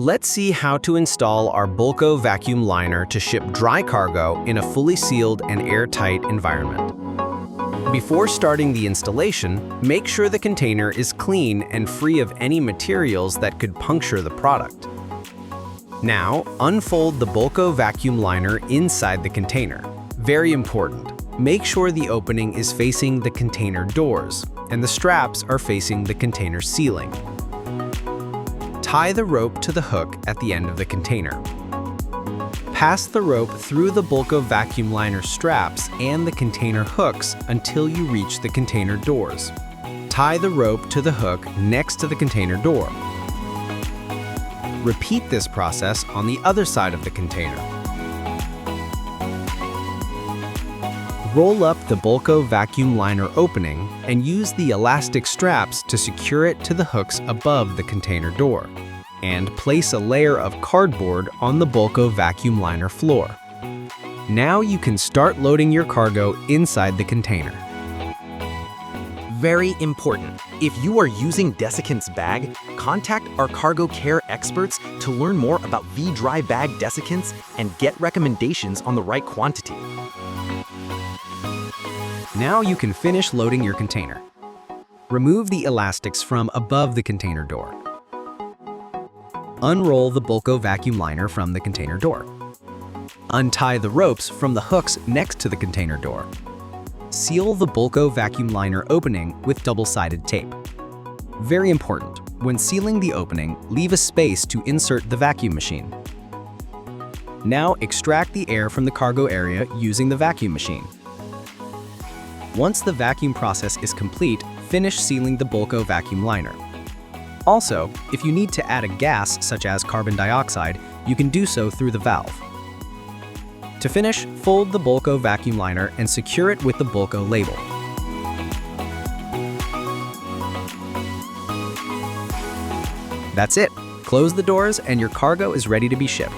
Let's see how to install our Bulko Vacuum Liner to ship dry cargo in a fully sealed and airtight environment. Before starting the installation, make sure the container is clean and free of any materials that could puncture the product. Now, unfold the Bulko Vacuum Liner inside the container. Very important, make sure the opening is facing the container doors and the straps are facing the container ceiling. Tie the rope to the hook at the end of the container. Pass the rope through the Bulko Vacuum Liner straps and the container hooks until you reach the container doors. Tie the rope to the hook next to the container door. Repeat this process on the other side of the container. Roll up the Bulko Vacuum Liner opening and use the elastic straps to secure it to the hooks above the container door. And place a layer of cardboard on the Bulko Vacuum Liner floor. Now you can start loading your cargo inside the container. Very important. If you are using desiccant's bag, contact our cargo care experts to learn more about V-Dry bag desiccants and get recommendations on the right quantity. Now you can finish loading your container. Remove the elastics from above the container door. Unroll the Bulko Vacuum Liner from the container door. Untie the ropes from the hooks next to the container door. Seal the Bulko Vacuum Liner opening with double-sided tape. Very important, when sealing the opening, leave a space to insert the vacuum machine. Now extract the air from the cargo area using the vacuum machine. Once the vacuum process is complete, finish sealing the Bulko Vacuum Liner. Also, if you need to add a gas such as carbon dioxide, you can do so through the valve. To finish, fold the Bulko Vacuum Liner and secure it with the Bulko label. That's it. Close the doors and your cargo is ready to be shipped.